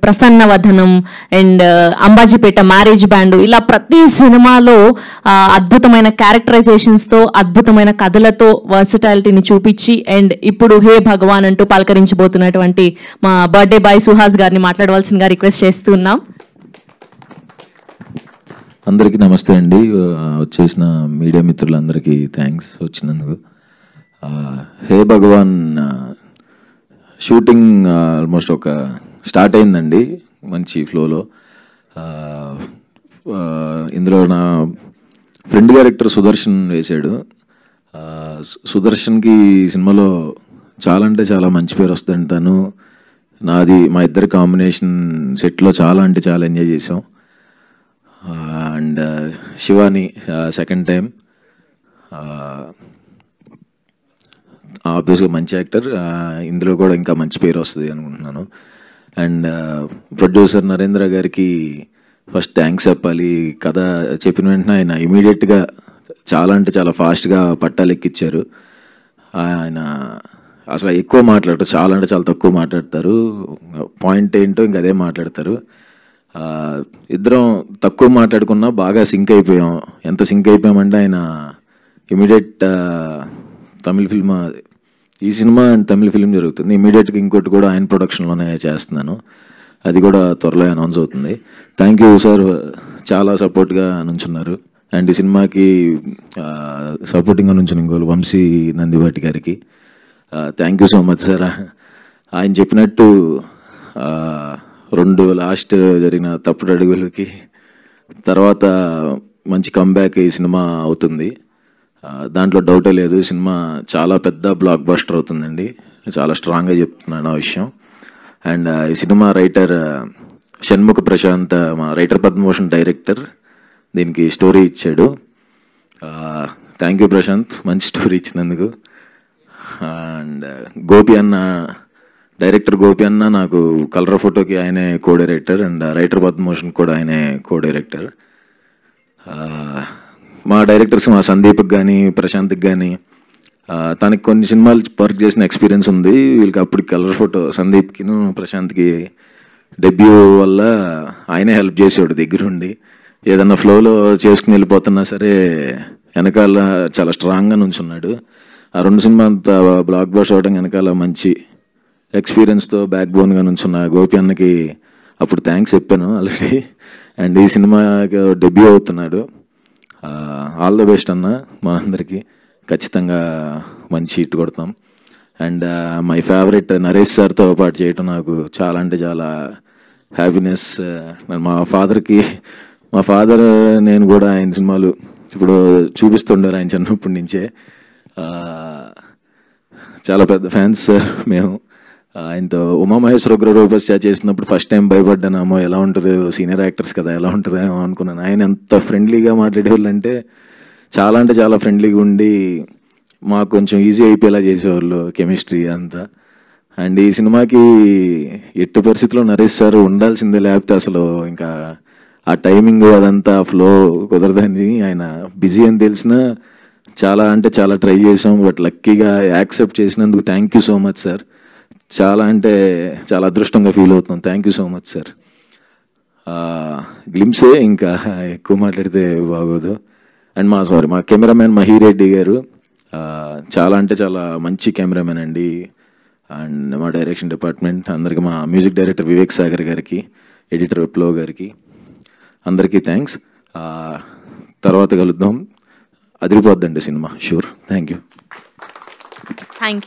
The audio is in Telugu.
ప్రసన్నవదనం అండ్ అంబాజీపేట మ్యారేజ్ బ్యాండ్, ఇలా ప్రతి సినిమాలో అద్భుతమైన క్యారెక్టరైజేషన్స్తో, అద్భుతమైన కథలతో వర్సటాలిటీని చూపించి అండ్ ఇప్పుడు హే భగవాన్ అంటూ పలకరించబోతున్నటువంటి మా బర్త్డే బాయ్ సుహాస్ గారిని మాట్లాడవలసిందిగా రిక్వెస్ట్ చేస్తున్నాం. అందరికీ నమస్తే అండి. వచ్చేసిన మీడియా మిత్రులందరికీ థ్యాంక్స్ వచ్చినందుకు. హే భగవాన్ షూటింగ్ ఆల్మోస్ట్ ఒక స్టార్ట్ అయిందండి మంచి ఫ్లోలో. ఇందులో నా ఫ్రెండ్ డైరెక్టర్ సుదర్శన్ వేశాడు. సుదర్శన్కి ఈ సినిమాలో చాలా అంటే చాలా మంచి పేరు వస్తుందండి. తను నాది మా ఇద్దరి కాంబినేషన్ సెట్లో చాలా అంటే చాలా ఎంజాయ్ చేసాం. అండ్ శివాని సెకండ్ టైం, ఆబ్వియస్గా మంచి యాక్టర్, ఇందులో కూడా ఇంకా మంచి పేరు వస్తుంది అనుకుంటున్నాను. అండ్ ప్రొడ్యూసర్ నరేంద్ర గారికి ఫస్ట్ థ్యాంక్స్ చెప్పాలి. కథ చెప్పిన వెంటనే ఆయన ఇమీడియట్గా చాలా అంటే చాలా ఫాస్ట్గా పట్టాలు ఎక్కిచ్చారు. ఆయన అసలు ఎక్కువ మాట్లాడతారు, చాలా అంటే చాలా తక్కువ మాట్లాడతారు. పాయింట్ ఏంటో ఇంక అదే మాట్లాడతారు. ఇద్దరం తక్కువ మాట్లాడుకున్నా బాగా సింక్ అయిపోయాం. ఎంత సింక్ అయిపోయామంటే ఆయన ఇమీడియట్ తమిళ ఫిల్మ్, ఈ సినిమా అండ్ తమిళ ఫిల్మ్ జరుగుతుంది, ఇమీడియట్గా ఇంకోటి కూడా ఆయన ప్రొడక్షన్లోనే చేస్తున్నాను. అది కూడా త్వరలో అనౌన్స్ అవుతుంది. థ్యాంక్ యూ సార్, చాలా సపోర్ట్గా నుంచున్నారు. అండ్ ఈ సినిమాకి సపోర్టింగ్గా నుంచున్న ఇంకోళ్ళు వంశీ నందివాటి గారికి thank you so much sir. ఆయన చెప్పినట్టు 2 లాస్ట్ జరిగిన తప్పుడు అడుగులకి తర్వాత మంచి కంబ్యాక్ ఈ సినిమా అవుతుంది. దాంట్లో డౌటే లేదు. ఈ సినిమా చాలా పెద్ద బ్లాక్ బస్టర్ అవుతుందండి. చాలా స్ట్రాంగ్గా చెప్తున్నాను ఆ విషయం. అండ్ ఈ సినిమా రైటర్ షణ్ముఖ ప్రశాంత్, మా రైటర్ పద్మభూషణ్ డైరెక్టర్, దీనికి స్టోరీ ఇచ్చాడు. థ్యాంక్ యూ ప్రశాంత్, మంచి స్టోరీ ఇచ్చినందుకు. అండ్ గోపి అన్న, డైరెక్టర్ గోపి అన్న నాకు కలర్ ఫోటోకి ఆయనే co director and writer Padma Bhushan కూడా ఆయనే కో డైరెక్టర్. మా డైరెక్టర్స్ మా సందీప్కి కానీ ప్రశాంత్కి కానీ తనకి కొన్ని సినిమాలు వర్క్ చేసిన ఎక్స్పీరియన్స్ ఉంది. వీళ్ళకి అప్పుడు కలర్ ఫోటో సందీప్కి ప్రశాంత్కి డెబ్యూ వల్ల ఆయనే హెల్ప్ చేసేవాడు దగ్గరుండి. ఏదన్నా ఫ్లోలో చేసుకుని వెళ్ళిపోతున్నా సరే వెనకాల చాలా స్ట్రాంగ్గా నుంచున్నాడు. ఆ 2 సినిమా అంత బ్లాక్ బస్టర్ అవడం వెనకాల మంచి ఎక్స్పీరియన్స్తో బ్యాక్ బోన్గా నుంచున్న గోపి అన్నకి అప్పుడు థ్యాంక్స్ చెప్పాను ఆల్రెడీ. అండ్ ఈ సినిమాకి డెబ్యూ అవుతున్నాడు. ఆల్ ద బెస్ట్ అన్న, మా అందరికీ ఖచ్చితంగా మంచి హిట్ కొడతాం. అండ్ మై ఫేవరెట్ నరేష్ సార్తో పాటు చేయటం నాకు చాలా అంటే చాలా హ్యాపీనెస్. మా ఫాదర్ నేను కూడా ఆయన సినిమాలు ఇప్పుడు చూపిస్తుండారు ఆయన చిన్నప్పటి నుంచే. చాలా పెద్ద ఫ్యాన్స్ సార్ మేము. ఆయనతో ఉమామహేశ్వర ఉగ్రరూపస్య చేసినప్పుడు ఫస్ట్ టైం భయపడ్డానేమో, ఎలా ఉంటుందో సీనియర్ యాక్టర్స్ కదా ఎలా ఉంటుందేమో అనుకున్నాను. ఆయన ఎంత ఫ్రెండ్లీగా మాట్లాడేవాళ్ళు అంటే చాలా ఫ్రెండ్లీగా ఉండి మాకు కొంచెం ఈజీ అయిపోయేలా చేసేవాళ్ళు కెమిస్ట్రీ అంతా. అండ్ ఈ సినిమాకి ఎట్టి పరిస్థితుల్లో నరేష్ సార్ ఉండాల్సిందే, లేకపోతే అసలు ఇంకా ఆ టైమింగ్ అదంతా ఫ్లో కుదరదని. ఆయన బిజీ అని తెలిసినా చాలా అంటే చాలా ట్రై చేసాం. బట్ లక్కీగా యాక్సెప్ట్ చేసినందుకు thank you so much sir. చాలా అంటే చాలా అదృష్టంగా ఫీల్ అవుతున్నాం. Thank you so much sir. Glimpse, ఇంకా ఎక్కువ మాట్లాడితే బాగోదు. అండ్ మా కెమెరామ్యాన్ మహిరెడ్డి గారు చాలా అంటే చాలా మంచి కెమెరామెన్ అండి. అండ్ మా డైరెక్షన్ డిపార్ట్మెంట్ అందరికీ, మా మ్యూజిక్ డైరెక్టర్ వివేక్ సాగర్ గారికి, ఎడిటర్ విప్లవ్ గారికి అందరికీ థ్యాంక్స్. తర్వాత కలుద్దాం. అదిరిపోద్దండి సినిమా, షూర్. Thank you.